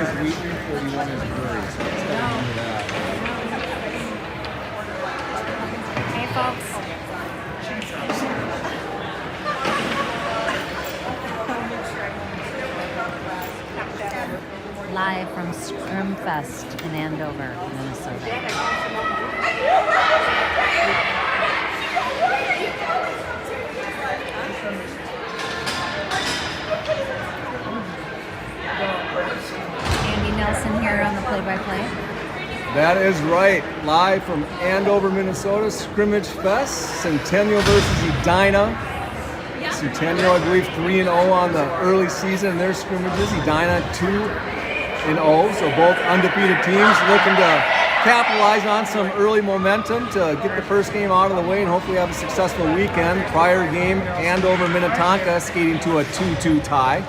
is Wheaton, 41 is Murray. So let's get into that. Hey, folks. Live from Scrimfest in Andover, Minnesota. Andy Nelson here on the play-by-play. That is right. Live from Andover, Minnesota, Scrimmage Fest, Centennial versus Edina. Centennial, I believe, 3-0 on the early season in their scrimmages. Edina 2-0, so both undefeated teams looking to capitalize on some early momentum to get the first game out of the way and hopefully have a successful weekend. Prior game, Andover Minnetonka skating to a 2-2 tie.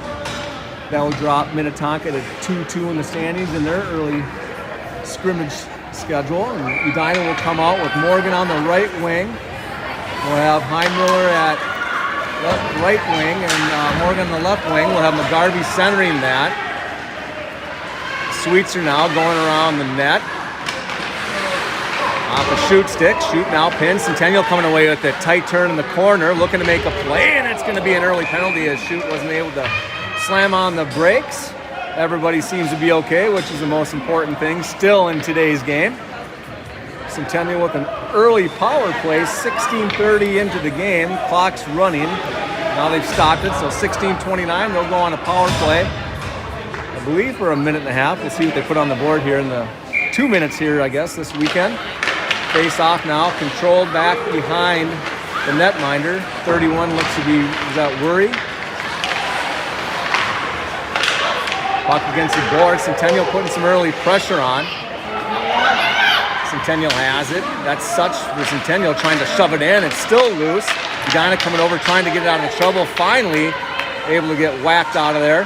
That will drop Minnetonka to 2-2 in the standings in their early scrimmage schedule. And Edina will come out with Morgan on the right wing. We'll have Heinmiller at right wing and Morgan on the left wing. We'll have McGarvey centering that. Sweets are now going around the net. Off a shoot stick. Shoot now pinned. Centennial coming away with a tight turn in the corner, looking to make a play, and it's going to be an early penalty as Shoot wasn't able to slam on the brakes. Everybody seems to be okay, which is the most important thing still in today's game. Centennial with an early power play, 16:30 into the game. Clock's running. Now they've stopped it, so 16:29. They'll go on a power play, I believe, for a minute and a half. We'll see what they put on the board here in the 2 minutes here, I guess, this weekend. Face off now, controlled back behind the netminder. 31 looks to be, is that Worry? Puck against the board. Centennial putting some early pressure on. Centennial has it. That's Such for Centennial trying to shove it in. It's still loose. Edina coming over trying to get it out of trouble. Finally able to get whacked out of there.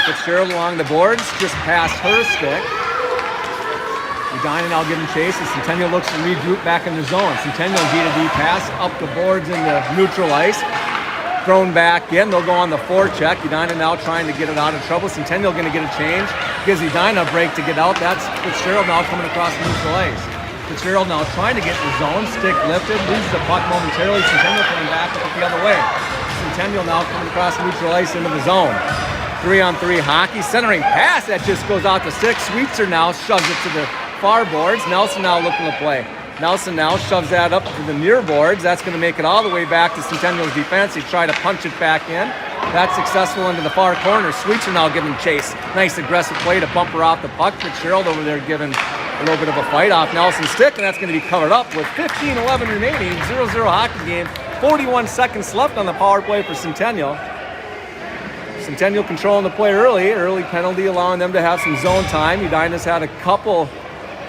Fitzgerald along the boards, just past her stick. Edina now giving chase as Centennial looks to regroup back in the zone. Centennial D-to-D pass up the boards into neutral ice. Thrown back in. They'll go on the forecheck. Edina now trying to get it out of trouble. Centennial going to get a change. Gives Edina a break to get out. That's Fitzgerald now coming across neutral ice. Fitzgerald now trying to get in the zone. Stick lifted. Loses the puck momentarily. Centennial coming back up the other way. Centennial now coming across neutral ice into the zone. 3-on-3 hockey. Centering pass that just goes out to stick. Sweetser now shoves it to the far boards. Nelson now looking to play. Nelson now shoves that up to the near boards. That's going to make it all the way back to Centennial's defense. They try to punch it back in. That's successful into the far corner. Sweetser now giving chase. Nice aggressive play to bump her off the puck. Fitzgerald over there giving a little bit of a fight off Nelson's stick, and that's going to be covered up with 15-11 remaining. 0-0 hockey game. 41 seconds left on the power play for Centennial. Centennial controlling the play early. Early penalty allowing them to have some zone time. Edina's had a couple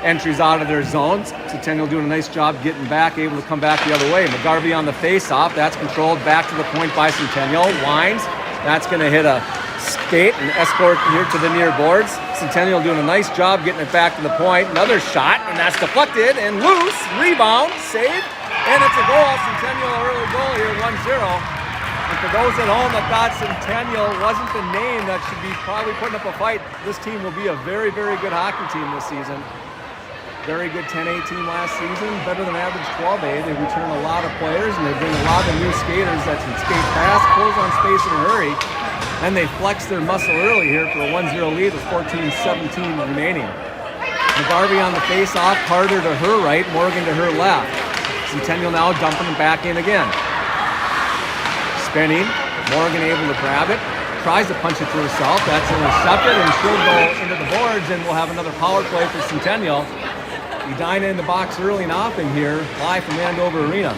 entries out of their zones. Centennial doing a nice job getting back, able to come back the other way. McGarvey on the face-off. That's controlled back to the point by Centennial. Winds. That's going to hit a skate and escort here to the near boards. Centennial doing a nice job getting it back to the point. Another shot, and that's deflected and loose. Rebound, save, and it's a goal. Centennial early goal here, 1-0. And for those at home that thought Centennial wasn't the name that should be probably putting up a fight, this team will be a very, very good hockey team this season. Very good 10A team last season, better than average 12A. They return a lot of players and they bring a lot of new skaters that can skate fast, close on space in a hurry, and they flex their muscle early here for a 1-0 lead with 14-17 remaining. McGarvey on the face-off, Carter to her right, Morgan to her left. Centennial now dumping it back in again. Spinning, Morgan able to grab it, tries to punch it to herself. That's intercepted, and she'll go into the boards, and we'll have another power play for Centennial. Edina in the box early and often here, live from Andover Arena.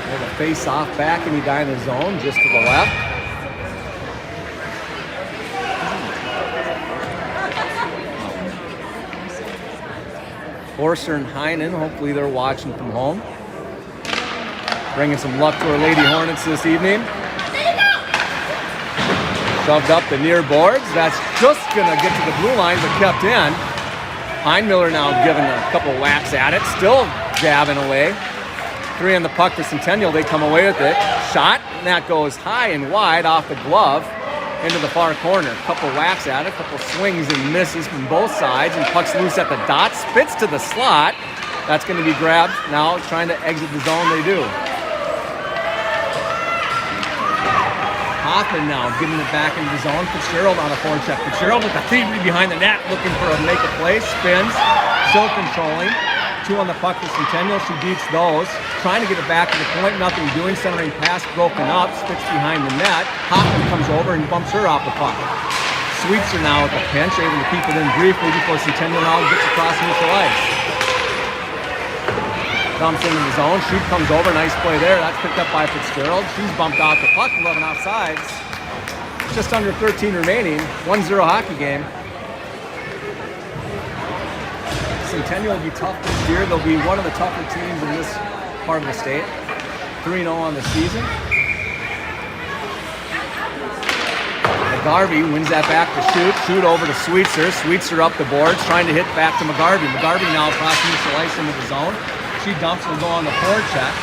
With a face-off back in Edina's zone, just to the left. Forster and Heinen, hopefully they're watching from home. Bringing some luck to our Lady Hornets this evening. Shoved up the near boards. That's just going to get to the blue line, but kept in. Heinmiller now giving a couple whacks at it, still jabbing away. 3 on the puck for Centennial. They come away with it. Shot, and that goes high and wide off the glove into the far corner. A couple whacks at it, a couple swings and misses from both sides, and puck's loose at the dot, spits to the slot. That's going to be grabbed now, trying to exit the zone. They do. Hoffman now getting it back into the zone. Fitzgerald on a forecheck. Fitzgerald with the feed behind the net, looking for a make a play. Spins, still controlling. 2 on the puck for Centennial. She beats those. Trying to get it back to the point. Nothing doing. Centering pass broken up. Spits behind the net. Hoffman comes over and bumps her off the puck. Sweeps her now at the pinch, able to keep it in briefly before Centennial now gets across neutral ice. Dumps into the zone. Shoot comes over. Nice play there. That's picked up by Fitzgerald. She's bumped off the puck. 11 offsides. Just under 13 remaining. 1-0 hockey game. Centennial will be tough this year. They'll be one of the tougher teams in this part of the state. 3-0 on the season. McGarvey wins that back to Shoot. Shoot over to Sweetser. Sweetser up the boards, trying to hit back to McGarvey. McGarvey now across neutral ice into the zone. She dumps and go on the forecheck.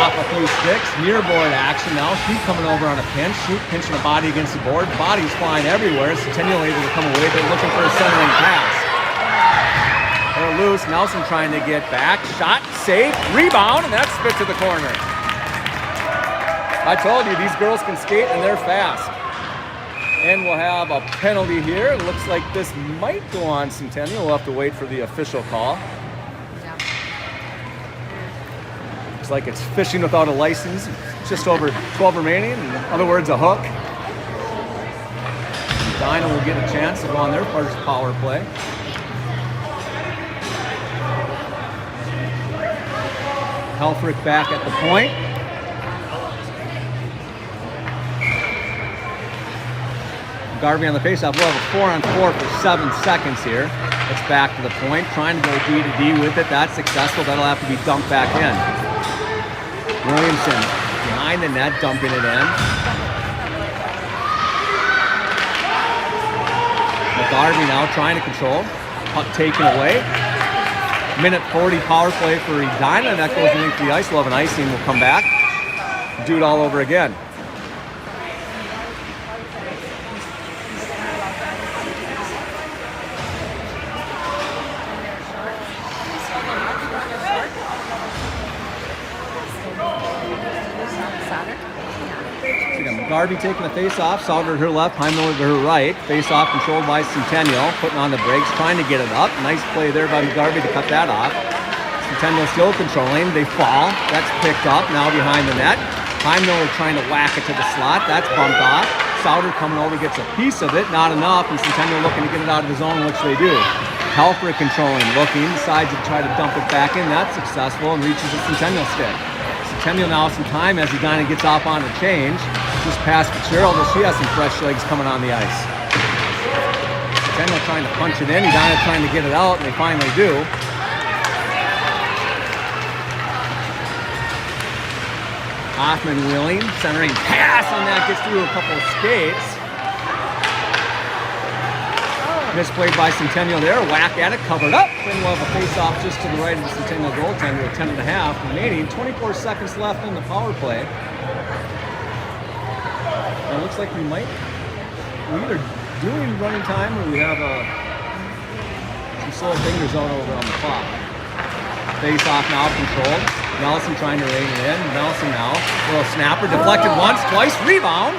Off a few sticks. Near board action now. Shoot coming over on a pinch. Shoot pinching a body against the board. Body's flying everywhere. Centennial able to come away. They're looking for a centering pass. They're loose. Nelson trying to get back. Shot, save, rebound, and that's spit to the corner. I told you, these girls can skate and they're fast. And we'll have a penalty here. It looks like this might go on Centennial. We'll have to wait for the official call. Looks like it's fishing without a license. Just over 12 remaining. In other words, a hook. Edina will get a chance to go on their first power play. Helfrich back at the point. Garvey on the faceoff. We'll have a 4-on-4 for 7 seconds here. It's back to the point. Trying to go D to D with it. That's successful. That'll have to be dumped back in. Williamson behind the net, dumping it in. McGarvey now trying to control. Puck taken away. Minute 40 power play for Edina. That goes into the ice. We'll have an icing. We'll come back. Do it all over again. McGarvey taking the face-off. Sauter to her left, Heimler to her right. Face-off controlled by Centennial. Putting on the brakes, trying to get it up. Nice play there by McGarvey to cut that off. Centennial still controlling. They fall. That's picked up. Now behind the net. Heimler trying to whack it to the slot. That's bumped off. Sauter coming over, gets a piece of it. Not enough. And Centennial looking to get it out of the zone, which they do. Helfrich controlling, looking. Decides to try to dump it back in. That's successful and reaches the Centennial stick. Centennial now some time as Edina gets off on a change. Just past Fitzgerald, but she has some fresh legs coming on the ice. Centennial trying to punch it in. Edina trying to get it out, and they finally do. Hoffman wheeling, centering pass, and that gets through a couple of skates. Misplayed by Centennial there. Whack at it, covered up. And we'll have a face-off just to the right of the Centennial goaltender with 10.5 remaining. 24 seconds left in the power play. It looks like we're either doing running time or we have some slow fingers out over on the clock. Face-off now controlled. Nelson trying to rein it in. Nelson now. Little snapper. Deflected once, twice. Rebound.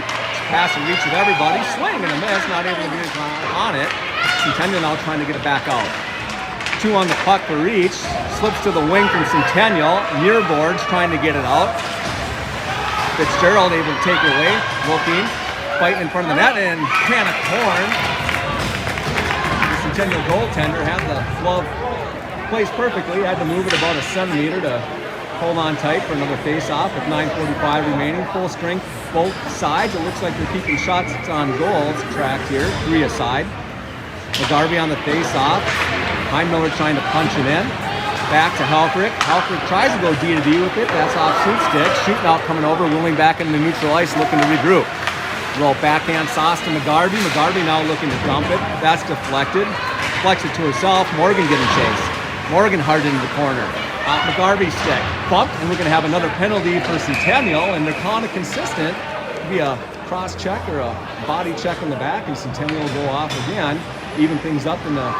Pass and reach with everybody. Swing and a miss. Not able to get it on it. Centennial now trying to get it back out. 2 on the puck for reach. Slips to the wing from Centennial. Near boards trying to get it out. Fitzgerald able to take it away. Looking. Fighting in front of the net and can of corn. The Centennial goaltender had the glove placed perfectly. Had to move it about a centimeter to hold on tight for another face-off with 9:45 remaining. Full strength both sides. It looks like they're keeping shots on goal. It's tracked here. 3 aside. McGarvey on the face-off. Heimler trying to punch it in. Back to Helfrich. Helfrich tries to go D to D with it. That's off Shoot stick. Shooting out coming over, wheeling back into neutral ice, looking to regroup. Roll backhand sauce to McGarvey. McGarvey now looking to dump it. That's deflected. flex it to herself. Morgan getting chased. Morgan hard into the corner. McGarvey's stick. Bumped, and we're going to have another penalty for Centennial, and they're calling it consistent. It'll be a cross check or a body check in the back, and Centennial will go off again. Even things up in the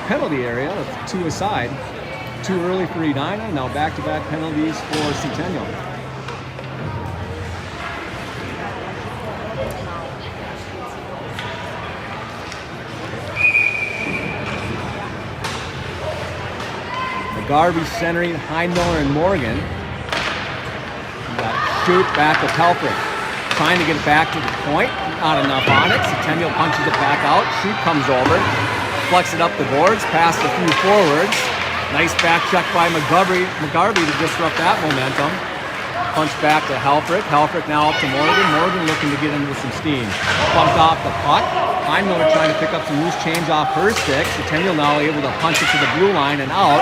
penalty area, 2 aside. Too early for Edina. Now back-to-back penalties for Centennial. McGarvey centering Heinmiller and Morgan. Shoot back with Helfrich. Trying to get it back to the point. Not enough on it. Centennial punches it back out. Shoot comes over. Flex it up the boards. Past a few forwards. Nice back check by McGarvey to disrupt that momentum. Punch back to Helfrich. Helfrich now up to Morgan. Morgan looking to get into some steam. Bumped off the puck. Heinmiller trying to pick up some loose change off her stick. Centennial now able to punch it to the blue line and out.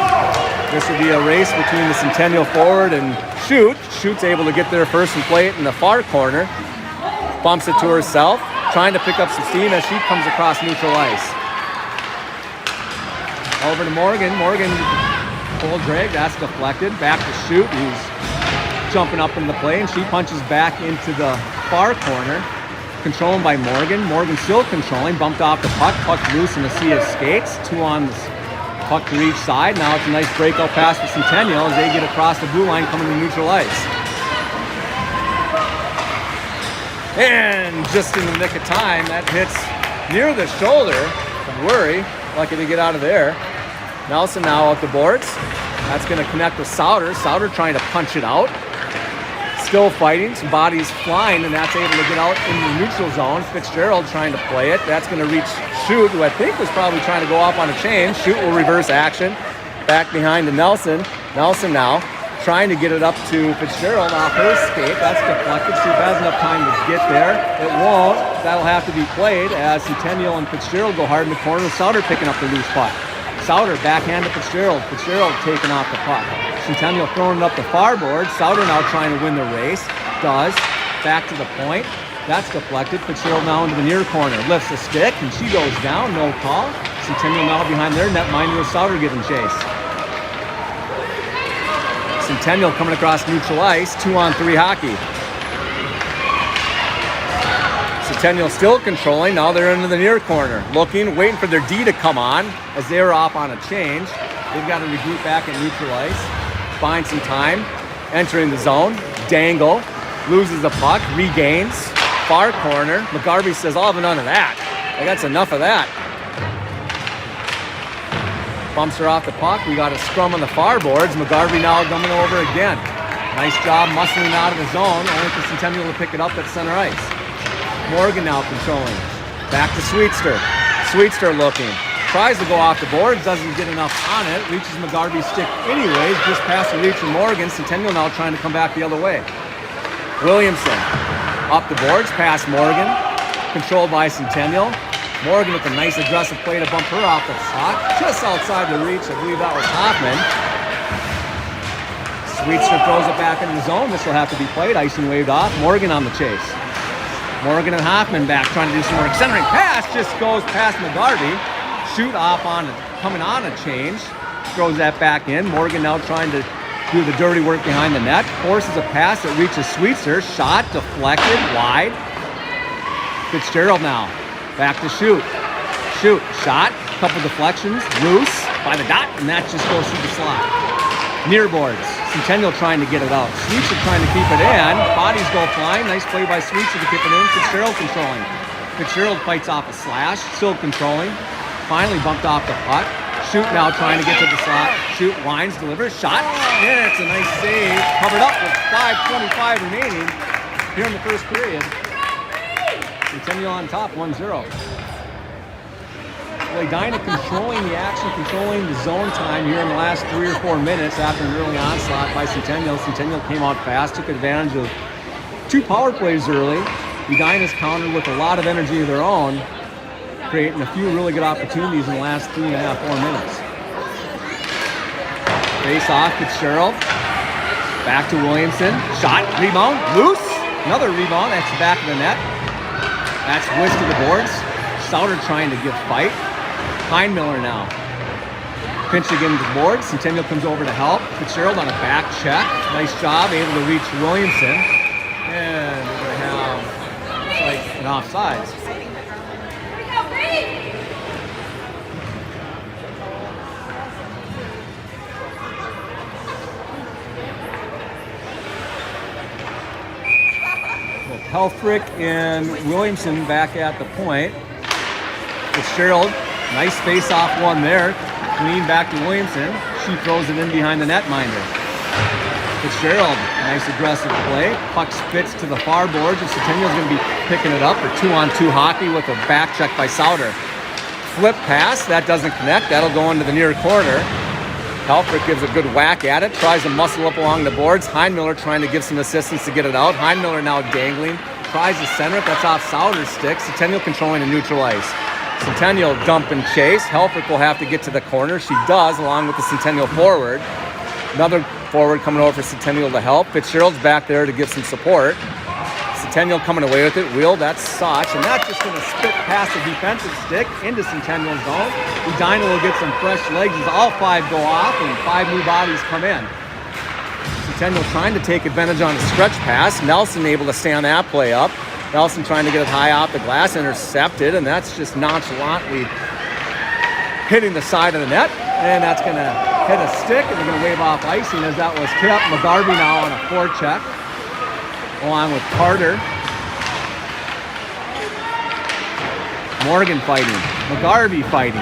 This will be a race between the Centennial forward and Shoot. Shoot's able to get there first and play it in the far corner. Bumps it to herself, trying to pick up some steam as she comes across neutral ice. Over to Morgan. Morgan full drag, that's deflected. Back to Shoot, who's jumping up into the play, and she punches back into the far corner. Controlled by Morgan. Morgan still controlling, bumped off the puck. Puck loose in a sea of skates. 2 on the puck to each side. Now it's a nice breakout pass for Centennial as they get across the blue line coming to neutral ice. And just in the nick of time, that hits near the shoulder of Worry. Lucky to get out of there. Nelson now out the boards. That's going to connect with Souter. Souter trying to punch it out. Still fighting, some bodies flying, and that's able to get out in the neutral zone. Fitzgerald trying to play it. That's going to reach Shoot, who I think was probably trying to go off on a change. Shoot will reverse action. Back behind to Nelson. Nelson now trying to get it up to Fitzgerald off her skate. That's deflected. Shoot has enough time to get there. It won't. That'll have to be played as Centennial and Fitzgerald go hard in the corner. Souter picking up the loose puck. Souter backhand to Fitzgerald. Fitzgerald taking off the puck. Centennial throwing it up the far board. Souter now trying to win the race. Does. Back to the point. That's deflected. Fitzgerald now into the near corner. Lifts the stick and she goes down. No call. Centennial now behind their net. Mind you, Souter giving chase. Centennial coming across neutral ice. 2-on-3 hockey. Centennial still controlling. Now they're into the near corner. Looking, waiting for their D to come on as they're off on a change. They've got to regroup back at neutral ice. Find some time. Entering the zone. Dangle. Loses the puck. Regains. Far corner. McGarvey says, I'll have none of that. That's enough of that. Bumps her off the puck. We got a scrum on the far boards. McGarvey now coming over again. Nice job muscling out of the zone. Only for Centennial to pick it up at center ice. Morgan now controlling. Back to Sweetster. Sweetster looking. Tries to go off the boards. Doesn't get enough on it. Reaches McGarvey's stick anyways. Just past the reach of Morgan. Centennial now trying to come back the other way. Williamson. Up the boards. Past Morgan. Controlled by Centennial. Morgan with a nice aggressive play to bump her off the puck. Just outside the reach. I believe that was Hoffman. Sweetster throws it back into the zone. This will have to be played. Icing waved off. Morgan on the chase. Morgan and Hoffman back trying to do some work. Centering pass just goes past McGarvey. Shoot off on coming on a change. Throws that back in. Morgan now trying to do the dirty work behind the net. Forces a pass that reaches Sweetser. Shot deflected wide. Fitzgerald now. Back to Shoot. Shoot. Shot. Couple deflections. Loose by the dot. And that just goes through the slot. Near boards. Centennial trying to get it out. Sweetser trying to keep it in. Bodies go flying. Nice play by Sweetser to keep it in. Fitzgerald controlling. Fitzgerald fights off a slash. Still controlling. Finally bumped off the puck. Shoot now trying to get to the slot. Shoot winds, delivers, shot. And it's a nice save. Covered up with 5:25 remaining here in the first period. Centennial on top, 1-0. Edina controlling the action, controlling the zone time here in the last 3 or 4 minutes after an early onslaught by Centennial. Centennial came out fast, took advantage of 2 power plays early. Edina's countered with a lot of energy of their own, creating a few really good opportunities in the last 3.5, 4 minutes. Face off, Fitzgerald. Back to Williamson. Shot, rebound, loose. Another rebound, that's the back of the net. That's whisked to the boards. Souter trying to give fight. Heinmiller now. Pinch again to the board. Centennial comes over to help. Fitzgerald on a back check. Nice job, able to reach Williamson. And we're going to have, looks like, an offsides. Helfrich and Williamson back at the point. Fitzgerald, nice face-off one there. Clean back to Williamson. She throws it in behind the netminder. Fitzgerald, nice aggressive play. Puck spits to the far boards, and Centennial's going to be picking it up for 2-on-2 hockey with a back check by Sauter. Flip pass, that doesn't connect. That'll go into the near corner. Helfrich gives a good whack at it, tries to muscle up along the boards. Heinmiller trying to give some assistance to get it out. Heinmiller now dangling, tries to center it. That's off Sauter's stick. Centennial controlling the neutral ice. Centennial dump and chase. Helfrich will have to get to the corner. She does, along with the Centennial forward. Another forward coming over for Centennial to help. Fitzgerald's back there to give some support. Centennial coming away with it. Wheel, that's Soch, and that's just going to spit past the defensive stick into Centennial's zone. Edina will get some fresh legs as all 5 go off and 5 new bodies come in. Centennial trying to take advantage on a stretch pass. Nelson able to stay on that play up. Nelson trying to get it high off the glass, intercepted, and that's just nonchalantly hitting the side of the net. And that's going to hit a stick, and they're going to wave off icing as that was tipped. McGarvey now on a forecheck, along with Carter. Morgan fighting. McGarvey fighting.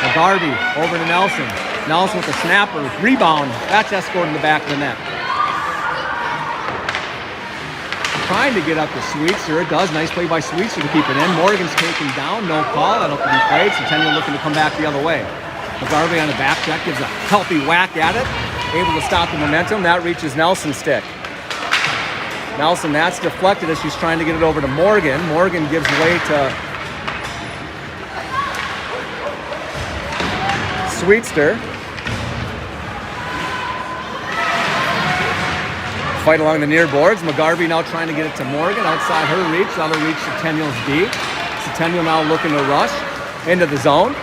McGarvey over to Nelson. Nelson with the snapper. Rebound. That's escorted in the back of the net. Trying to get up to Sweetser. It does. Nice play by Sweetser to keep it in. Morgan's taken down. No call. That'll be played. Centennial looking to come back the other way. McGarvey on the back check. Gives a healthy whack at it. Able to stop the momentum. That reaches Nelson's stick. Nelson, that's deflected as she's trying to get it over to Morgan. Morgan gives way to Sweetster. Fight along the near boards. McGarvey now trying to get it to Morgan. Outside her reach. That'll reach Centennial's D. Centennial now looking to rush into the zone.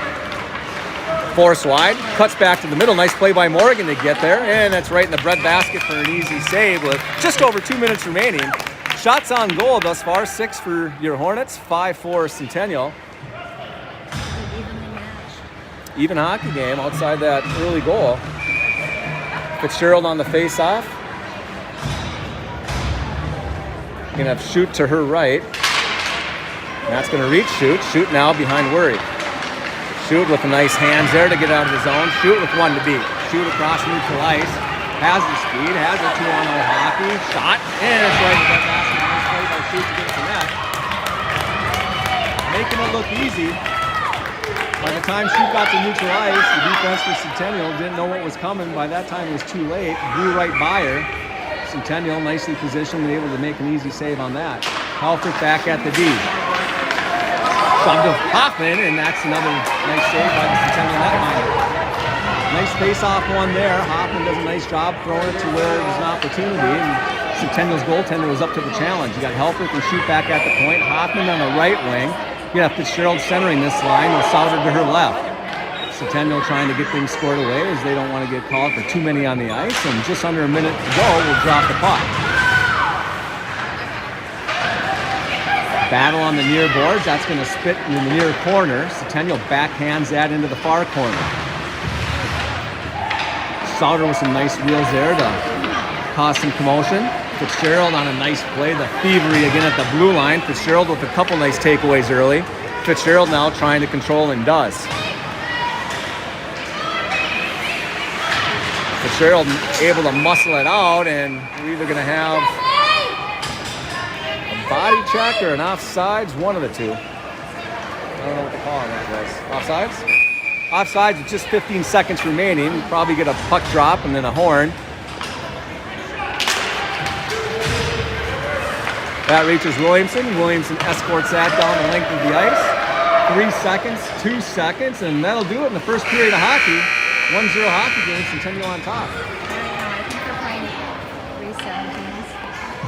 Force wide, cuts back to the middle. Nice play by Morgan to get there, and that's right in the breadbasket for an easy save with just over 2 minutes remaining. Shots on goal thus far, 6 for your Hornets, 5 for Centennial. Even hockey game outside that early goal. Fitzgerald on the face-off. Gonna have Shoot to her right. And that's gonna reach Shoot. Shoot now behind Worry. Shoot with a nice hands there to get out of the zone. Shoot with 1 to beat. Shoot across neutral ice. Has the speed. Has a 2-on-0 hockey. Shot. And it's right to that basket. Nice play by Shoot to get the net. Making it look easy. By the time Shoot got to neutral ice, the defense for Centennial didn't know what was coming. By that time, it was too late. Blew right by her. Centennial nicely positioned and able to make an easy save on that. Helfrich back at the D. Shoved to Hoffman, and that's another nice save by the Centennial netminder. Nice face-off one there. Hoffman does a nice job throwing it to where there's an opportunity, and Centennial's goaltender was up to the challenge. You got Helfrich and Shoot back at the point. Hoffman on the right wing. You have Fitzgerald centering this line with Sauter to her left. Centennial trying to get things squared away as they don't want to get called for too many on the ice, and just under a minute to go, we'll drop the puck. Battle on the near boards. That's going to spit in the near corner. Centennial backhands that into the far corner. Sauter with some nice wheels there to cause some commotion. Fitzgerald on a nice play. The thievery again at the blue line. Fitzgerald with a couple nice takeaways early. Fitzgerald now trying to control and does. Fitzgerald able to muscle it out, and we're either going to have body check or an offsides, one of the two. I don't know what the call on that was. Offsides? Offsides with just 15 seconds remaining. We'll probably get a puck drop and then a horn. That reaches Williamson. Williamson escorts that down the length of the ice. 3 seconds, 2 seconds, and that'll do it in the first period of hockey. 1-0 hockey game, Centennial on top. I think they're playing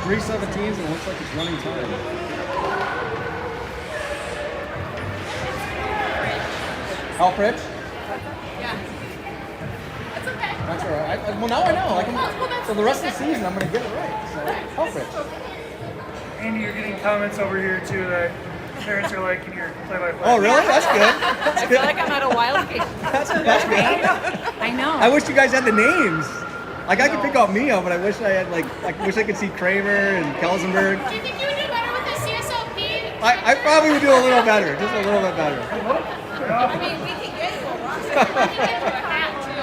3:17s, and it looks like it's running time. Help, Rich? Yeah. That's okay. That's all right. Well, now I know. So the rest of the season, I'm going to get it right. So, help, Rich. Andy, you're getting comments over here too that parents are liking your play-by-play. Oh, really? That's good. That's I good. feel like I'm at a wild game. That's good. I know. I wish you guys had the names. Like, I could pick out Mio, but I wish I had, I wish I could see Kramer and Kelsenberg. Do you think you would do better with the CSLP? I probably would do a little better, just a little bit better. I mean, we can get you a roster. We can get you a hat, too.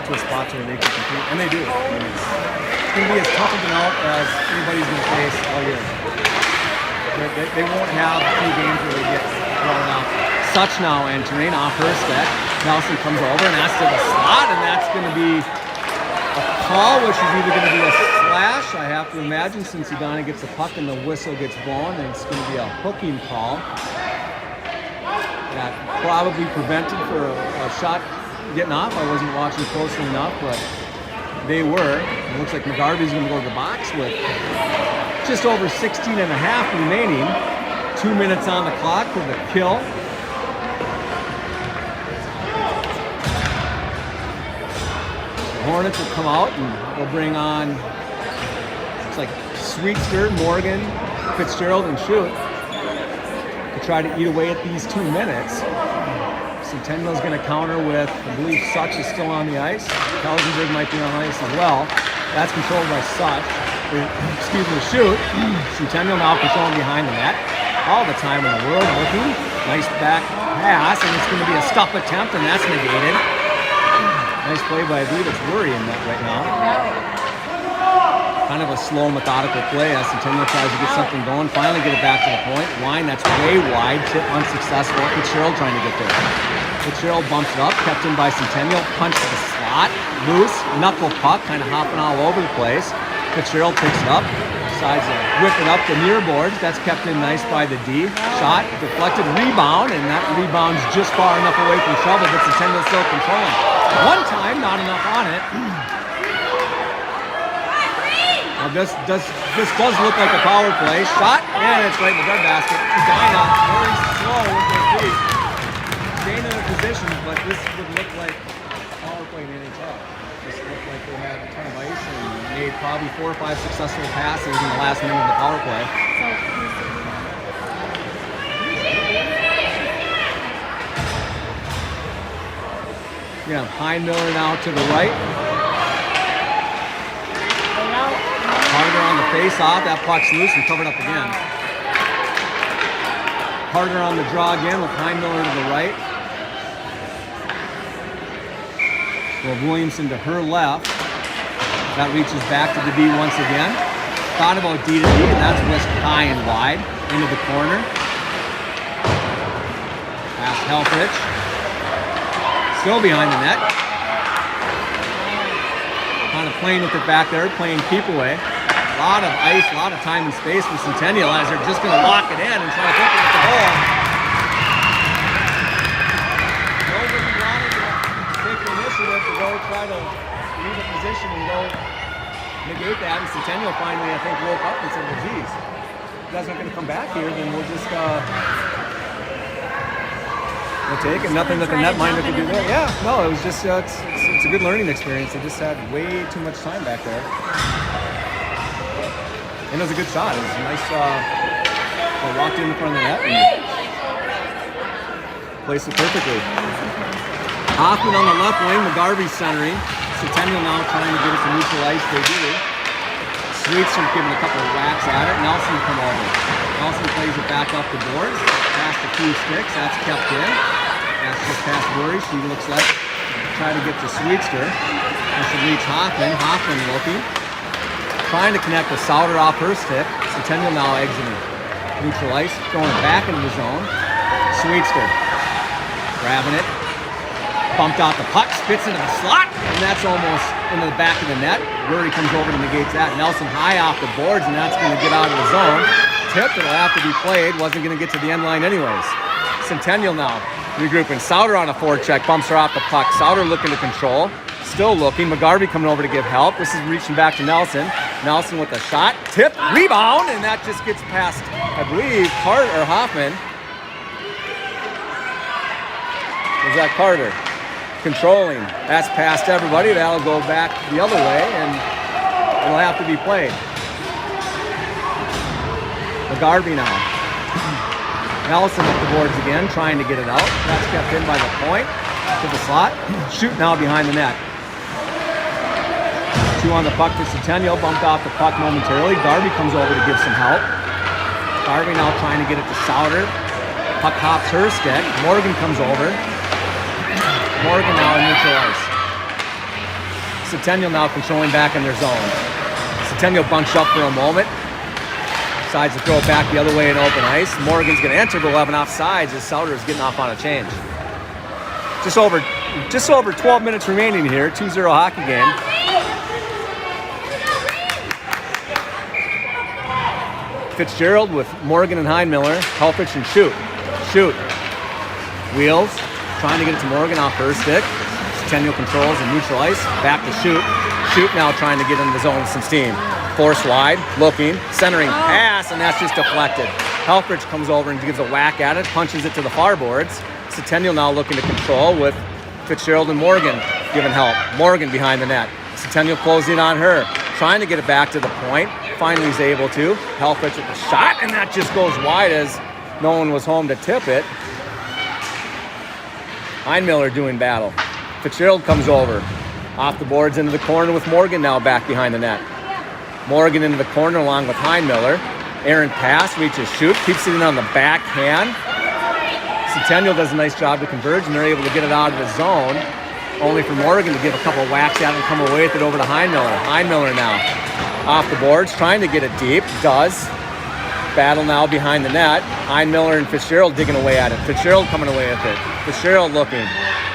To a spot where they can compete, and they do. I mean, it's going to be as tough of an out as anybody's going to face all year. They won't have any games where they get blown out. Such now entering off her stick. Nelson comes over and that's to the slot, and that's going to be a call, which is either going to be a slash, I have to imagine, since Edina gets the puck and the whistle gets blown, and it's going to be a hooking call. That probably prevented for a shot getting off. I wasn't watching closely enough, but they were. It looks like McGarvey's going to go to the box with just over 16 and a half remaining. 2 minutes on the clock for the kill. The Hornets will come out and we'll bring on, looks like Sweetster, Morgan, Fitzgerald, and Schutt to try to eat away at these 2 minutes. Centennial's going to counter with, I believe Such is still on the ice. Kelsenberg might be on ice as well. That's controlled by Such. Excuse me, Schutt. Centennial now controlling behind the net. All the time in the world, looking. Nice back pass, and it's going to be a stuff attempt, and that's negated. Nice play by, I believe it's Worry in net right now. Kind of a slow, methodical play as Centennial tries to get something going. Finally get it back to the point. Line that's way wide, tip unsuccessful. Fitzgerald trying to get there. Fitzgerald bumps it up, kept in by Centennial. Punch to the slot, loose, knuckle puck, kind of hopping all over the place. Fitzgerald picks it up, decides to whip it up the near boards. That's kept in nice by the D. Shot, deflected, rebound, and that rebound's just far enough away from trouble, but Centennial still controlling. One time, not enough on it. Now this does look like a power play. Shot, and it's right in the breadbasket. Edina very slow with their feet. Staying in a position, but this would look like a power play in the NHL. Just looked like they had a ton of ice and made probably 4 or 5 successful passes in the last minute of the power play. Yeah, Heinmiller now to the right. Harder on the face-off. That puck's loose and covered up again. Harder on the draw again with Heinmiller to the right. Well, Williamson to her left. That reaches back to the D once again. Thought about D to D, and that's whisked high and wide into the corner. Pass Helfrich. Still behind the net. Kind of playing with it back there, playing keep away. A lot of ice, a lot of time and space for Centennial as they're just going to lock it in and try to pick it at the goal. Nobody wanted to take the initiative to go try to leave a position and go negate that. And Centennial finally, I think, woke up and said, well, geez, you guys aren't going to come back here, then we'll just we'll take it. Nothing that the netminder could do there. Yeah, no, it was just, it's a good learning experience. They just had way too much time back there. And it was a good shot. It was a nice, they walked in front of the net and placed it perfectly. Hoffman on the left wing, McGarvey centering. Centennial now trying to get it to neutral ice. They do. Sweetster giving a couple of whacks at it. Nelson come over. Nelson plays it back up the boards. Past a few sticks. That's kept in. That's just past Worry. She looks like try to get to Sweetster. And she reach Hoffman. Hoffman looking. Trying to connect with Souter off her stick. Centennial now exiting neutral ice. Going back into the zone. Sweetster grabbing it. Bumped out the puck. Spits into the slot. And that's almost into the back of the net. Worry comes over to negate that. Nelson high off the boards, and that's going to get out of the zone. Tipped. It'll have to be played. Wasn't going to get to the end line anyways. Centennial now regrouping. Souter on a forecheck. Bumps her off the puck. Souter looking to control. Still looking. McGarvey coming over to give help. This is reaching back to Nelson. Nelson with a shot. Tip. Rebound. And that just gets past, I believe, Carter or Hoffman. Was that Carter? Controlling. That's past everybody. That'll go back the other way, and it'll have to be played. McGarvey now. Nelson up the boards again, trying to get it out. That's kept in by the point to the slot. Shoot now behind the net. 2 on the puck to Centennial. Bumped off the puck momentarily. Garvey comes over to give some help. Garvey now trying to get it to Souter. Puck hops her stick. Morgan comes over. Morgan now in neutral ice. Centennial now controlling back in their zone. Centennial bunks up for a moment. Decides to throw it back the other way in open ice. Morgan's going to enter, but 11 offsides as Souter is getting off on a change. Just over 12 minutes remaining here. 2-0 hockey game. Fitzgerald with Morgan and Heinmiller. Helfrich and Shoot. Shoot. Wheels. Trying to get it to Morgan off her stick. Centennial controls and neutral ice. Back to Shoot. Shoot now trying to get in the zone with some steam. Force wide, looking, centering pass, and that's just deflected. Helfrich comes over and gives a whack at it, punches it to the far boards. Centennial now looking to control with Fitzgerald and Morgan giving help. Morgan behind the net. Centennial closing on her. Trying to get it back to the point. Finally is able to. Helfrich with the shot, and that just goes wide as no one was home to tip it. Heinmiller doing battle. Fitzgerald comes over. Off the boards into the corner with Morgan now back behind the net. Morgan into the corner along with Heinmiller. Errant pass, reaches Shoot, keeps it in on the backhand. Centennial does a nice job to converge, and they're able to get it out of the zone. Only for Morgan to give a couple whacks at it and come away with it over to Heinmiller. Heinmiller now off the boards, trying to get it deep. Does. Battle now behind the net. Heinmiller and Fitzgerald digging away at it. Fitzgerald coming away with it. Fitzgerald looking.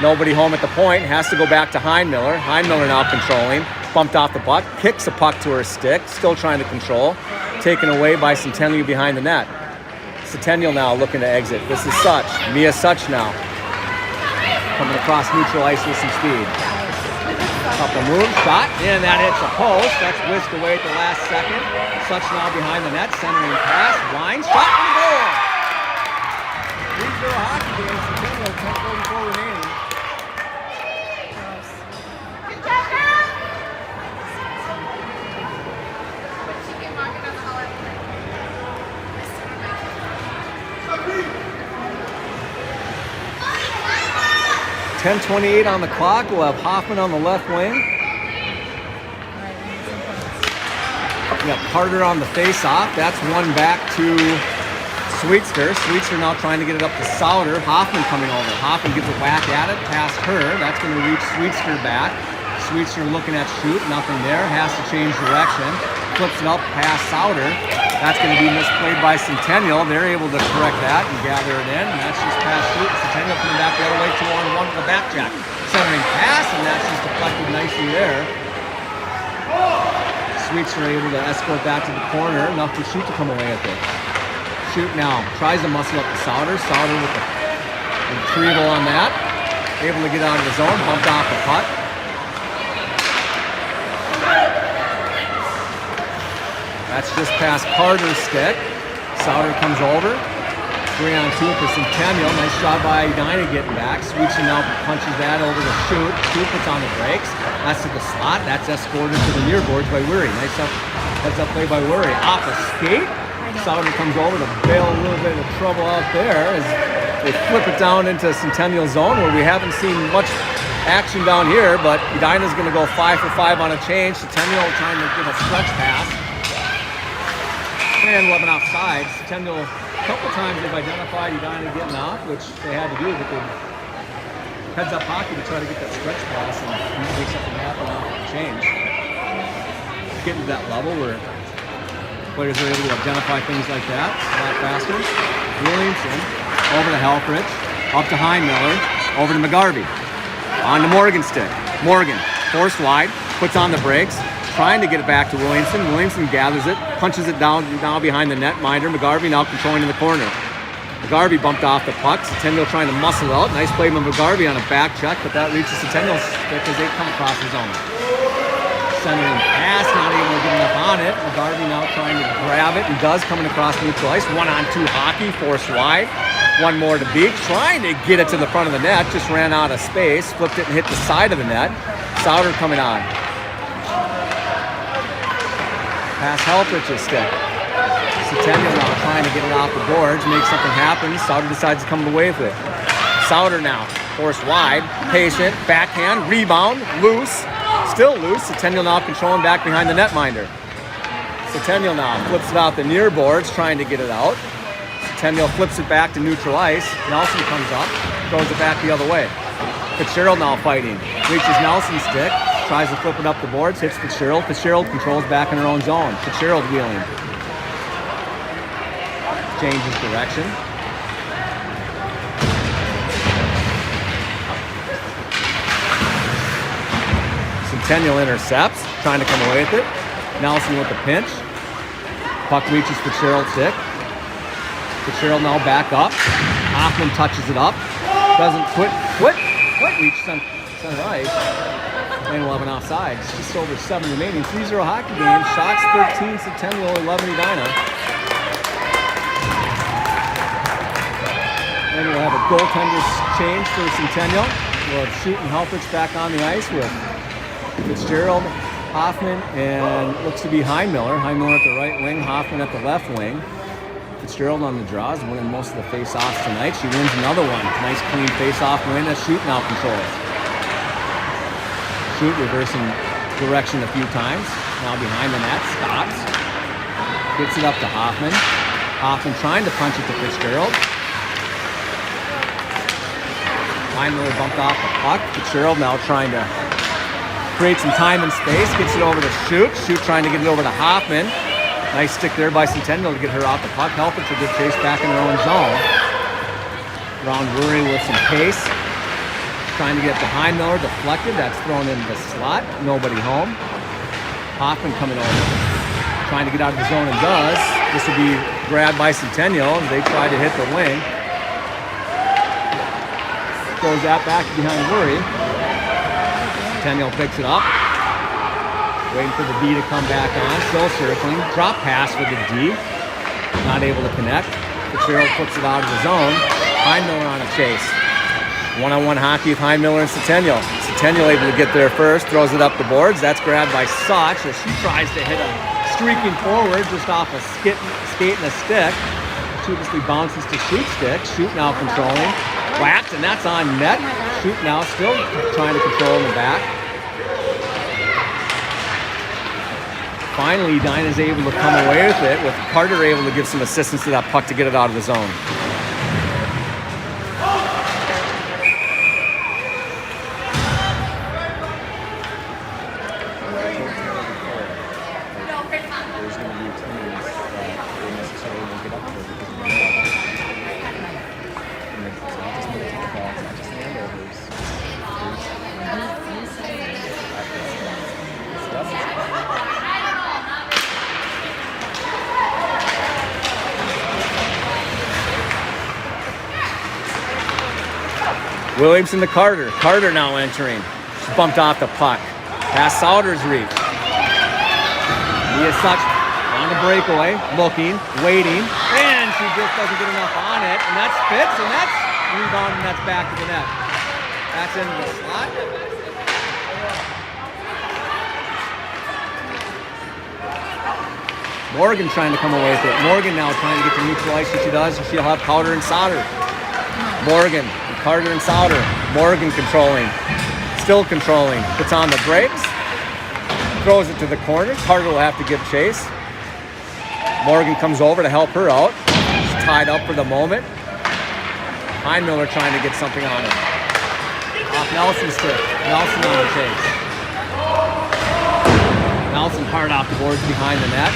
Nobody home at the point. Has to go back to Heinmiller. Heinmiller now controlling. Bumped off the puck. Kicks the puck to her stick. Still trying to control. Taken away by Centennial behind the net. Centennial now looking to exit. This is Such. Mia Such now. Coming across neutral ice with some speed. Couple moves. Shot. And that hits a post. That's whisked away at the last second. Such now behind the net. Centering pass. Line. Shot and goal. 3-0 hockey game. Centennial 10:44 remaining. .10:28 on the clock. We'll have Hoffman on the left wing. We got Carter on the face-off. That's one back to Sweetster. Sweetster now trying to get it up to Souter. Hoffman coming over. Hoffman gives a whack at it, past her. That's going to reach Sweetster back. Sweetster looking at Shoot. Nothing there. Has to change direction. Flips it up past Souter. That's going to be misplayed by Centennial. They're able to correct that and gather it in. And that's just past Shoot. Centennial coming back the other way, 2-on-1 with the back jack. Centering pass, and that's just deflected nicely there. Sweetster able to escort that to the corner, enough for Shoot to come away with it. Shoot now tries to muscle up to Souter. Souter with the retrieval on that. Able to get out of the zone, bumped off the puck. That's just past Carter's stick. Souter comes over. 3-on-2 for Centennial. Nice job by Edina getting back. Sweeps now punches that over to Shoot. Shoot puts on the brakes. That's to the slot. That's escorted to the near boards by Weary. Nice heads up play by Weary. Off a skate. Sauter comes over to bail a little bit of trouble out there as they flip it down into Centennial zone where we haven't seen much action down here, but Edina's going to go 5 for 5 on a change. Centennial trying to get a stretch pass. And 11 offside. Centennial, a couple times they've identified Edina getting off, which they had to do, but they heads up hockey to try to get that stretch pass and make something happen off the change. Getting to that level where players are able to identify things like that a lot faster. Williamson over to Helfrich, up to Heinmiller, over to McGarvey. On to Morgan stick. Morgan, forced wide, puts on the brakes, trying to get it back to Williamson. Williamson gathers it, punches it down now behind the netminder. McGarvey now controlling in the corner. McGarvey bumped off the puck. Centennial trying to muscle out. Nice play by McGarvey on a back check, but that reaches Centennial's stick as they come across the zone. Centering pass, not able to get enough on it. McGarvey now trying to grab it and does, coming across neutral ice. 1-on-2 hockey, forced wide. One more to beat, trying to get it to the front of the net, just ran out of space, flipped it and hit the side of the net. Sauter coming on. Pass Helfrich's stick. Centennial now trying to get it off the boards, make something happen. Sauter decides to come away with it. Sauter now, forced wide, patient, backhand, rebound, loose. Still loose. Centennial now controlling back behind the netminder. Centennial now flips it out the near boards, trying to get it out. Centennial flips it back to neutral ice. Nelson comes up, throws it back the other way. Fitzgerald now fighting. Reaches Nelson's stick, tries to flip it up the boards, hits Fitzgerald. Fitzgerald controls back in her own zone. Fitzgerald wheeling. Changes direction. Centennial intercepts, trying to come away with it. Nelson with the pinch. Puck reaches Fitzgerald's stick. Fitzgerald now back up. Hoffman touches it up. Doesn't quit reach center ice. Lane 11 offside. Just over 7 remaining. 3-0 hockey game. Shots 13 Centennial, 11 Edina. Then we'll have a goaltender's change for Centennial. We'll have Shoot and Helfrich back on the ice with Fitzgerald, Hoffman, and looks to be Heinmiller. Heinmiller at the right wing, Hoffman at the left wing. Fitzgerald on the draws, winning most of the face-offs tonight. She wins another one. Nice clean face-off win as Shoot now controls. Shoot reversing direction a few times. Now behind the net, stops. Gets it up to Hoffman. Hoffman trying to punch it to Fitzgerald. Heinmiller bumped off the puck. Fitzgerald now trying to create some time and space. Gets it over to Shoot. Shoot trying to get it over to Hoffman. Nice stick there by Centennial to get her off the puck. Helfrich a good chase back in her own zone. Round Weary with some pace. Trying to get to Heinmiller, deflected. That's thrown into the slot. Nobody home. Hoffman coming over. Trying to get out of the zone and does. This will be grabbed by Centennial. They try to hit the wing. Throws that back behind Weary. Centennial picks it up. Waiting for the D to come back on. Still circling. Drop pass for the D. Not able to connect. Fitzgerald puts it out of the zone. Heinmiller on a chase. One-on-one hockey with Heinmiller and Centennial. Centennial able to get there first. Throws it up the boards. That's grabbed by Such as she tries to hit a streaking forward just off a skate and a stick. Tubelessly bounces to Shoot stick. Shoot now controlling. Whacked, and that's on net. Shoot now still trying to control in the back. Finally, Edina's able to come away with it, with Carter able to give some assistance to that puck to get it out of the zone. There's going to be teams that they necessarily won't get up to because of the and it's not just the Centennial, it's not just the Andovers. Williamson to Carter. Carter now entering. She's bumped off the puck. Past Sauter's reach. He is Such on the breakaway, looking, waiting, and and she just doesn't get enough on it. And that spits, and that's rebound, and that's back to the net. That's into the slot. Morgan trying to come away with it. Morgan now trying to get the neutral ice, and she does, and she'll have Carter and Sauter. Morgan, Carter and Sauter. Morgan controlling. Still controlling. Puts on the brakes. Throws it to the corner. Carter will have to give chase. Morgan comes over to help her out. She's tied up for the moment. Heinmiller trying to get something on it. Off Nelson's stick. Nelson on the chase. Nelson hard off the boards behind the net.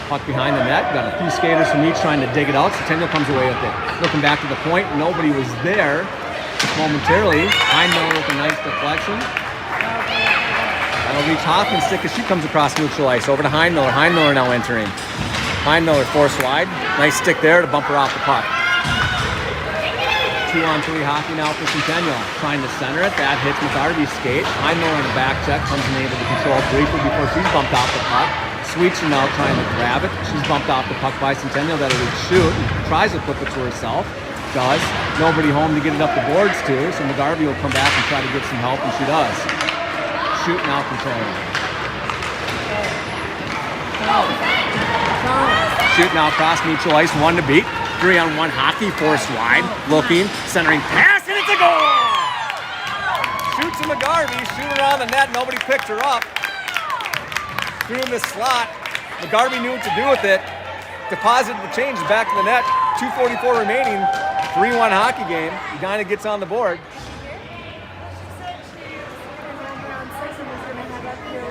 Puck behind the net. Got a few skaters from each trying to dig it out. Centennial comes away with it. Looking back to the point, nobody was there momentarily. Heinmiller with a nice deflection. That'll reach Hoffman's stick as she comes across neutral ice. Over to Heinmiller. Heinmiller now entering. Heinmiller force wide. Nice stick there to bump her off the puck. 2-on-3 hockey now for Centennial. Trying to center it. That hits McGarvey's skate. Heinmiller on the back check comes and able to control briefly before she's bumped off the puck. Sweetser now trying to grab it. She's bumped off the puck by Centennial. That'll reach shoot. Tries to flip it to herself. Does. Nobody home to get it up the boards to. So McGarvey will come back and try to get some help, and she does. Shoot now controlling. Shoot now across neutral ice. 1 to beat. 3-on-1 hockey. Forced wide. Looking. Centering pass, and it's a goal! Shoots to McGarvey. Shooting around the net. Nobody picked her up. Threw in the slot. McGarvey knew what to do with it. Deposited the change back to the net. 2:44 remaining. 3-1 hockey game. Edina gets on the board.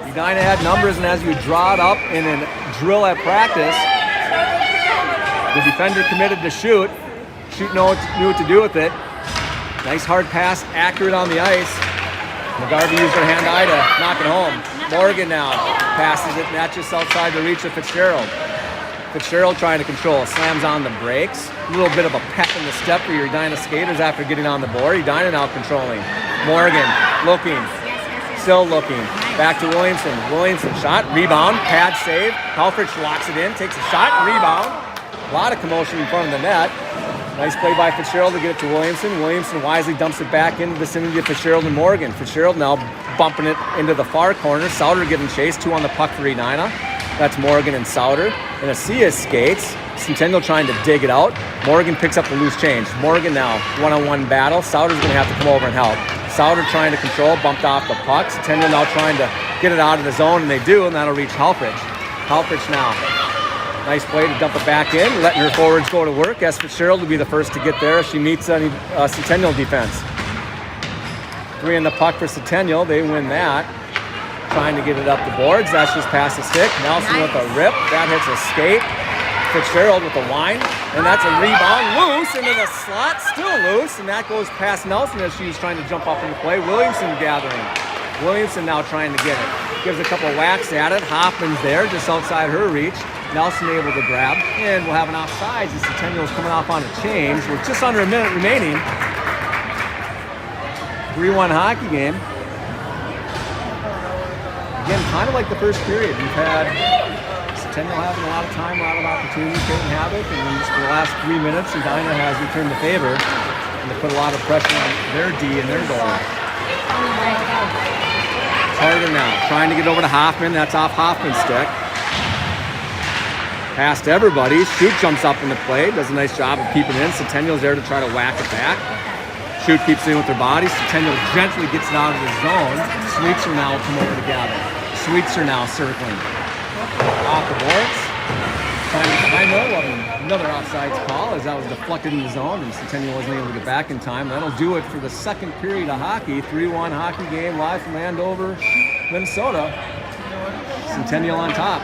Edina had numbers, and as you draw it up in a drill at practice, the defender committed to shoot. Shoot knew what to do with it. Nice hard pass, accurate on the ice. McGarvey used her hand-eye to knock it home. Morgan now passes it, and that's just outside the reach of Fitzgerald. Fitzgerald trying to control, slams on the brakes. A little bit of a pep in the step for your Edina skaters after getting on the board. Edina now controlling. Morgan looking, still looking. Back to Williamson. Williamson shot, rebound, pad save. Halfrich locks it in, takes a shot, rebound. A lot of commotion in front of the net. Nice play by Fitzgerald to get it to Williamson. Williamson wisely dumps it back into the vicinity of Fitzgerald and Morgan. Fitzgerald now bumping it into the far corner. Sauter giving chase, 2 on the puck for Edina. That's Morgan and Sauter. And Asia skates. Centennial trying to dig it out. Morgan picks up the loose change. Morgan now, 1-on-1 battle. Sauter's going to have to come over and help. Sauter trying to control, bumped off the puck. Centennial now trying to get it out of the zone, and they do, and that'll reach Halfrich. Halfrich now. Nice play to dump it back in, letting her forwards go to work. S. Fitzgerald will be the first to get there as she meets any Centennial defense. 3 in the puck for Centennial. They win that. Trying to get it up the boards. That's just past the stick. Nelson with a rip. That hits a skate. Fitzgerald with a line. And that's a rebound. Loose into the slot. Still loose. And that goes past Nelson as she's trying to jump up into play. Williamson gathering. Williamson now trying to get it. Gives a couple whacks at it. Hoffman's there just outside her reach. Nelson able to grab, and we'll have an offsides as Centennial's coming off on a change with just under a minute remaining. 3-1 hockey game. Again, kind of like the first period. We've had Centennial having a lot of time, a lot of opportunities, creating havoc, and then just for the last 3 minutes, Edina has returned the favor, and they put a lot of pressure on their D and their goal. Carter now, trying to get over to Hoffman. That's off Hoffman's stick. Past everybody. Shoot jumps up into play. Does a nice job of keeping it in. Centennial's there to try to whack it back. Shoot keeps it in with their body. Centennial gently gets it out of the zone. Sweetser now come over to gather. Sweetser now circling. Off the boards. Trying to find another offsides call as that was deflected in the zone and Centennial wasn't able to get back in time. That'll do it for the second period of hockey. 3-1 hockey game live from Andover, Minnesota. Centennial on top.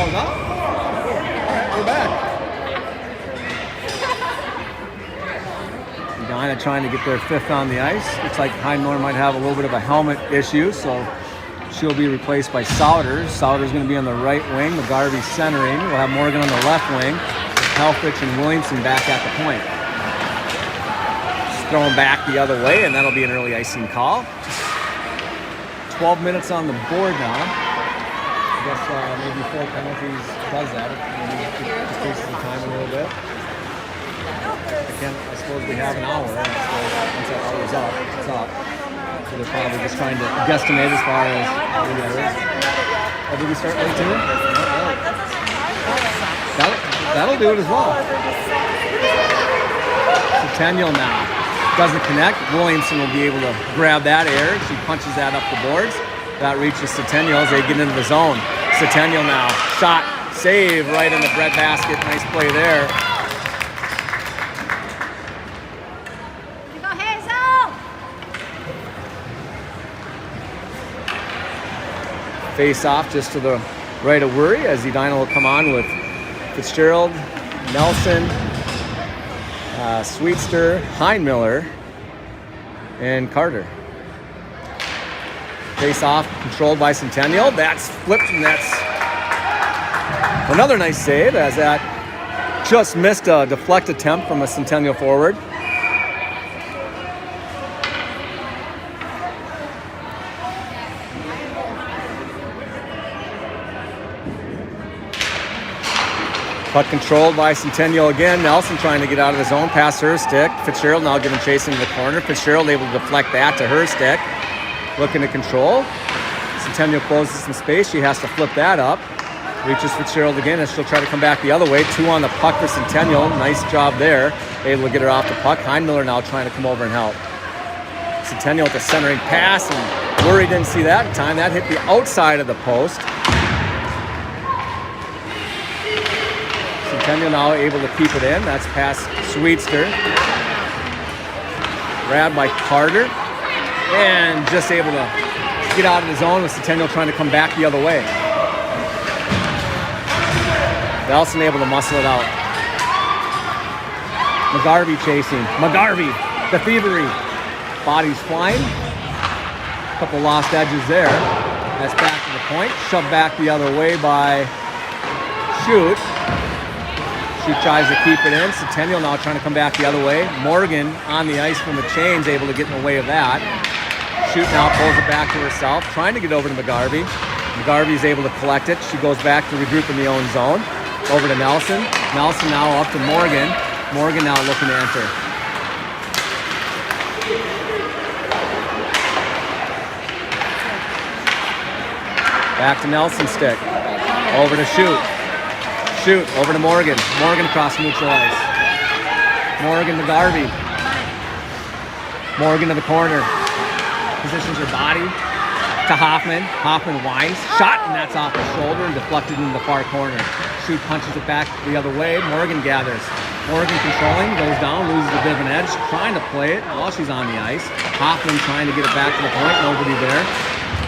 goes up. All right, we're back. Edina trying to get their 5th on the ice. Looks like Heinmiller might have a little bit of a helmet issue, so she'll be replaced by Souders. Souders going to be on the right wing. McGarvey centering. We'll have Morgan on the left wing. Helfrich and Williamson back at the point. Just throwing back the other way, and that'll be an early icing call. 12 minutes on the board now. I guess maybe 4 penalties does that. Maybe decreases the time a little bit. I suppose we have an hour. And once that hour's up, it's up. So they're probably just trying to guesstimate as far as maybe that is. Oh, did we start late too? That'll do it as well. Centennial now doesn't connect. Williamson will be able to grab that air. She punches that up the boards. That reaches Centennial as they get into the zone. Centennial now, shot, save right in the breadbasket. Nice play there. Face off just to the right of Worry as Edina will come on with Fitzgerald, Nelson, Sweetster, Heinmiller, and Carter. Face off controlled by Centennial. That's flipped, and that's another nice save as that just missed a deflect attempt from a Centennial forward. Puck controlled by Centennial again. Nelson trying to get out of the zone, past her stick. Fitzgerald now giving chase into the corner. Fitzgerald able to deflect that to her stick. Looking to control. Centennial closes some space. She has to flip that up. Reaches Fitzgerald again as she'll try to come back the other way. 2 on the puck for Centennial. Nice job there. Able to get her off the puck. Heinmiller now trying to come over and help. Centennial with the centering pass, and Worry didn't see that in time. That hit the outside of the post. Centennial now able to keep it in. That's past Sweetster. Grabbed by Carter. And just able to get out of the zone with Centennial trying to come back the other way. Nelson able to muscle it out. McGarvey chasing. McGarvey, the thievery. Bodies flying. Couple lost edges there. That's back to the point. Shoved back the other way by Shoot. She tries to keep it in. Centennial now trying to come back the other way. Morgan on the ice from the chains, able to get in the way of that. Shoot now pulls it back to herself, trying to get over to McGarvey. McGarvey is able to collect it. She goes back to regroup in the own zone. Over to Nelson. Nelson now up to Morgan. Morgan now looking to enter. Back to Nelson's stick. Over to Shoot. Shoot, over to Morgan. Morgan across neutral ice. Morgan McGarvey. Morgan to the corner. Positions her body to Hoffman. Hoffman winds. Shot, and that's off the shoulder and deflected into the far corner. Shoot punches it back the other way. Morgan gathers. Morgan controlling, goes down, loses a bit of an edge. Trying to play it while she's on the ice. Hoffman trying to get it back to the point. Nobody there.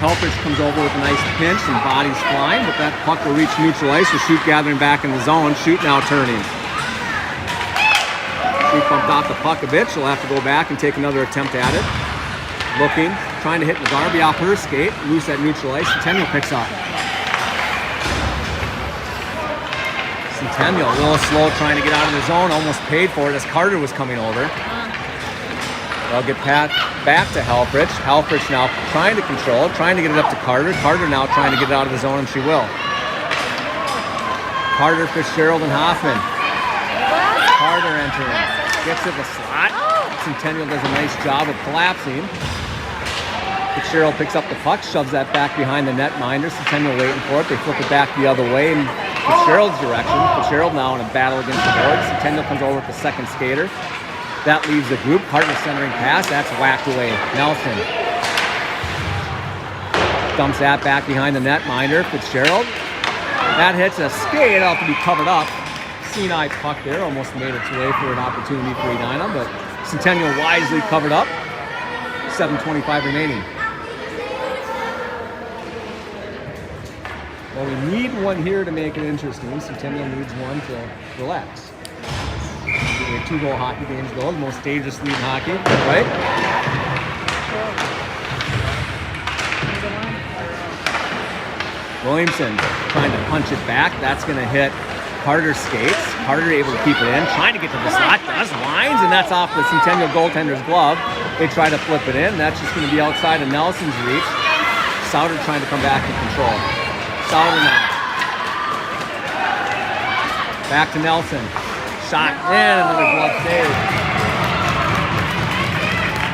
Helfrich comes over with a nice pinch and bodies flying, but that puck will reach neutral ice with Shoot gathering back in the zone. Shoot now turning. Shoot bumped off the puck a bit. She'll have to go back and take another attempt at it. Looking, trying to hit McGarvey off her skate. Loose at neutral ice. Centennial picks up. Centennial a little slow trying to get out of the zone. Almost paid for it as Carter was coming over. They'll get back to Helfrich. Helfrich now trying to control it, trying to get it up to Carter. Carter now trying to get it out of the zone, and she will. Carter, Fitzgerald, and Hoffman. Carter entering. Gets it in the slot. Centennial does a nice job of collapsing. Fitzgerald picks up the puck, shoves that back behind the netminder. Centennial waiting for it. They flip it back the other way in Fitzgerald's direction. Fitzgerald now in a battle against the board. Centennial comes over with the second skater. That leaves the group. Carter centering pass. That's whacked away. Nelson dumps that back behind the netminder. Fitzgerald. That hits a skate out to be covered up. Sinai puck there. Almost made its way for an opportunity for Edina, but Centennial wisely covered up. 7:25 remaining. Well, we need one here to make it interesting. Centennial needs one to relax. We have 2-goal hockey games though, the most dangerous league in hockey, right? Williamson trying to punch it back. That's going to hit Carter's skates. Carter able to keep it in, trying to get to the slot. Does Wines, and that's off the Centennial goaltender's glove. They try to flip it in. That's just going to be outside of Nelson's reach. Souter trying to come back in control. Souter now. Back to Nelson. Shot in, another glove save.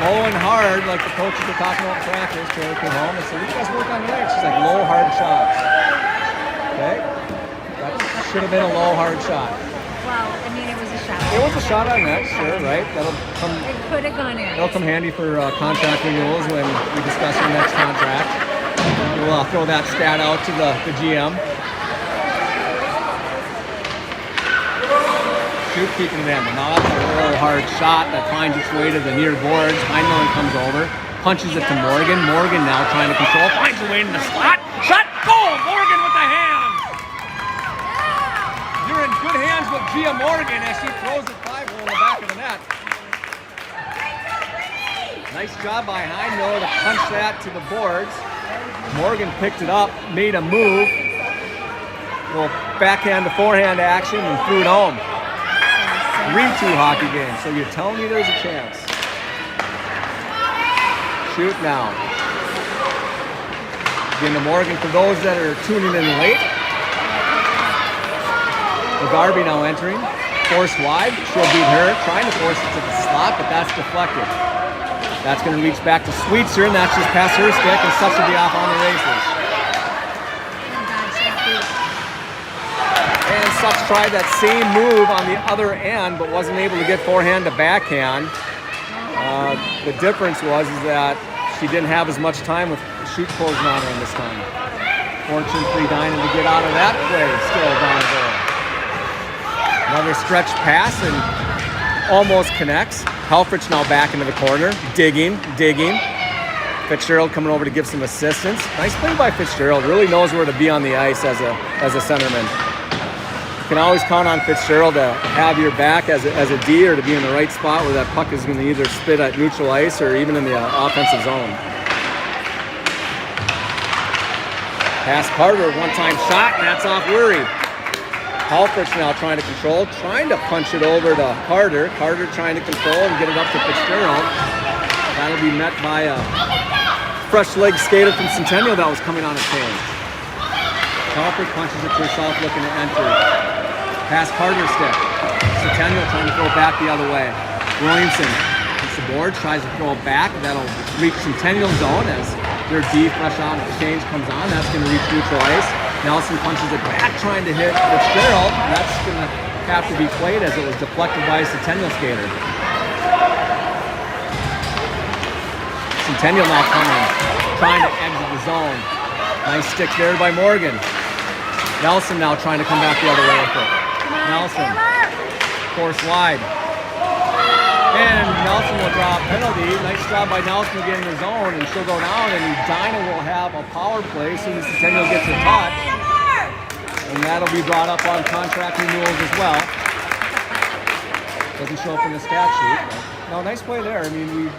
Low and hard, like the coaches were talking about in practice. Taylor came home and said, "You guys work on the ice." She's like, low, hard shots. Okay? That should have been a low, hard shot. Well, I mean, it was a shot. It was a shot on net, sure, right? That'll come. It could have gone in. It'll come handy for contract renewals when we discuss your next contract. We'll throw that stat out to the GM. Shoot, keeping it in. Now that's a real hard shot that finds its way to the near boards. Heinlein comes over, punches it to Morgan. Morgan now trying to control, finds a way in the slot. Shot, goal! Morgan with the hands! You're in good hands with Gia Morgan as she throws it 5-hole in the back of the net. Nice job by Heinlein to punch that to the boards. Morgan picked it up, made a move. Little backhand to forehand action and threw it home. 3-2 hockey game, so you're telling me there's a chance. Shoot now. Again to Morgan for those that are tuning in late. McGarvey now entering. Force wide. She'll beat her. Trying to force it to the slot, but that's deflected. That's going to reach back to Sweetser, and that's just past her stick, and Such will be off on the races. And Such tried that same move on the other end, but wasn't able to get forehand to backhand. The difference was that she didn't have as much time with shoot closing on her this time. Fortune for Edina to get out of that play, still down goal. Another stretch pass and almost connects. Helfrich now back into the corner, digging. Fitzgerald coming over to give some assistance. Nice play by Fitzgerald. Really knows where to be on the ice as a centerman. You can always count on Fitzgerald to have your back as a D or to be in the right spot where that puck is going to either spit at neutral ice or even in the offensive zone. Pass Carter, one-time shot, and that's off Lurie. Halfrich now trying to control, trying to punch it over to Carter. Carter trying to control and get it up to Fitzgerald. That'll be met by a fresh leg skater from Centennial that was coming on a change. Halfrich punches it to herself, looking to enter. Pass Carter's stick. Centennial trying to throw it back the other way. Williamson hits the board, tries to throw it back. That'll reach Centennial zone as their D fresh on exchange comes on. That's going to reach neutral ice. Nelson punches it back, trying to hit Fitzgerald. And that's going to have to be played as it was deflected by a Centennial skater. Centennial now coming, trying to exit the zone. Nice stick there by Morgan. Nelson now trying to come back the other way with it. Nelson, force wide. And Nelson will draw a penalty. Nice job by Nelson to get in the zone, and she'll go down, and Edina will have a power play as soon as Centennial gets a touch. And that'll be brought up on contract renewals as well. Doesn't show up in the stat sheet. No, nice play there. I mean, we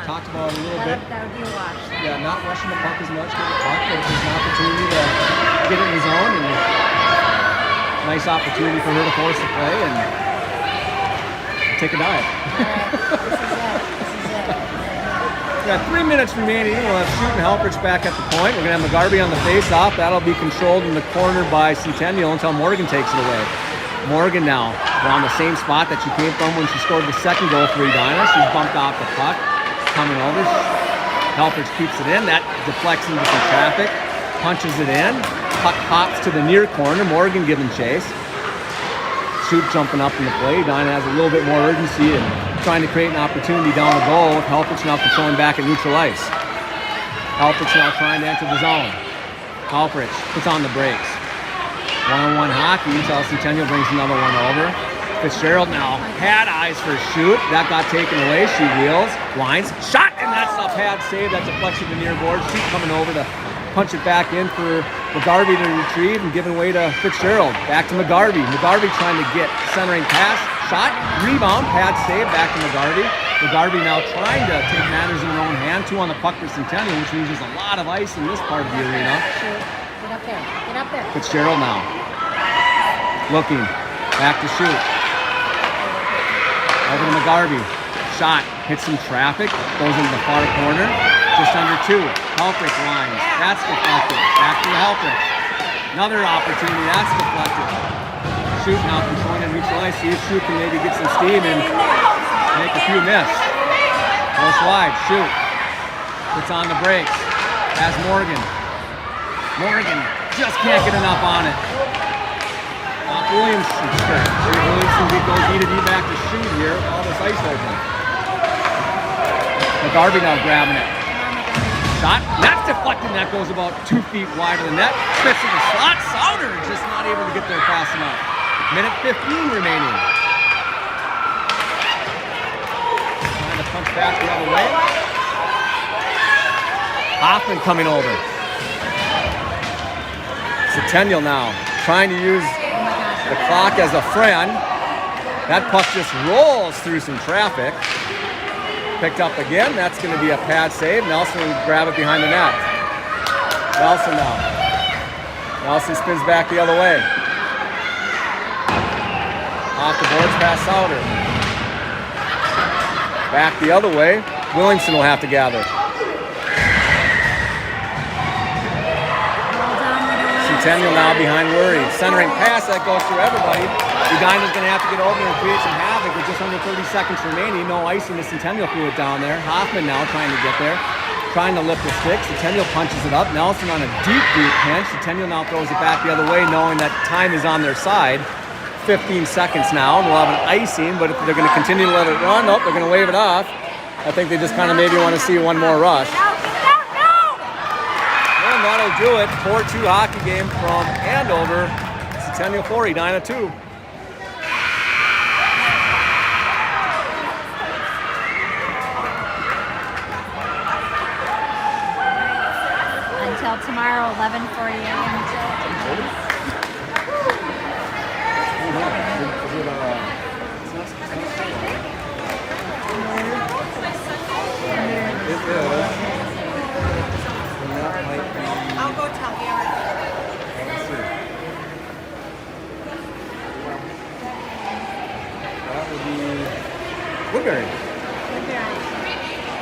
talked about it a little bit. That would be a wash. Yeah, not rushing the puck as much, get the puck, but it's an opportunity to get it in the zone, and nice opportunity for her to force the play and take a dive. All right, this is it. Yeah, 3 minutes remaining. We'll have Shoot and Helfrich back at the point. We're going to have McGarvey on the face-off. That'll be controlled in the corner by Centennial until Morgan takes it away. Morgan now around the same spot that she came from when she scored the second goal for Edina. She's bumped off the puck, coming over. Helfrich keeps it in. That deflects into some traffic, punches it in. Puck pops to the near corner. Morgan giving chase. Shoot jumping up in the play. Edina has a little bit more urgency and trying to create an opportunity down the goal with Helfrich now controlling back at neutral ice. Helfrich now trying to enter the zone. Helfrich puts on the brakes. One-on-one hockey until Centennial brings another one over. Fitzgerald now had eyes for a shoot. That got taken away. She wheels, lines, shot, and that's a pad save. That deflects to the near board. Shoot coming over to punch it back in for McGarvey to retrieve and giving way to Fitzgerald. Back to McGarvey. McGarvey trying to get centering pass. Shot, rebound, pad save, back to McGarvey. McGarvey now trying to take matters in her own hand. 2 on the puck for Centennial, which means there's a lot of ice in this part of the arena. Shoot. Get up there. Get up there. Fitzgerald now. Looking. Back to shoot. Over to McGarvey. Shot. Hits some traffic. Goes into the far corner. Just under 2. Helfrich lines. That's deflected. Back to Helfrich. Another opportunity. That's deflected. Shoot now controlling and neutral ice. See if Shoot can maybe get some steam and make a few miss. Close wide. Shoot. Puts on the brakes. Has Morgan. Morgan just can't get enough on it. Off Williamson. Williamson goes D to D back to Shoot here. All this ice open. McGarvey now grabbing it. Shot. That's deflected. That goes about 2 feet wide of the net. Spits in the slot. Souter just not able to get there fast enough. Minute 15 remaining. Trying to punch back the other way. Hoffman coming over. Centennial now trying to use the clock as a friend. That puck just rolls through some traffic. Picked up again. That's going to be a pad save. Nelson will grab it behind the net. Nelson now. Nelson spins back the other way. Off the boards past Souter. Back the other way. Williamson will have to gather. Centennial now behind Worry. Centering pass that goes through everybody. Edina's going to have to get over and create some havoc with just under 30 seconds remaining. No ice in the Centennial fluid down there. Hoffman now trying to get there. Trying to lift the stick. Centennial punches it up. Nelson on a deep pinch. Centennial now throws it back the other way knowing that time is on their side. 15 seconds now, and we'll have an icing, but if they're going to continue to let it run, they're going to wave it off. I think they just kind of maybe want to see one more rush. And that'll do it. 4-2 hockey game from Andover. Centennial 4, Edina 2. Until tomorrow, 11:40 a.m. I'll go tell Aaron. That would be Woodbury.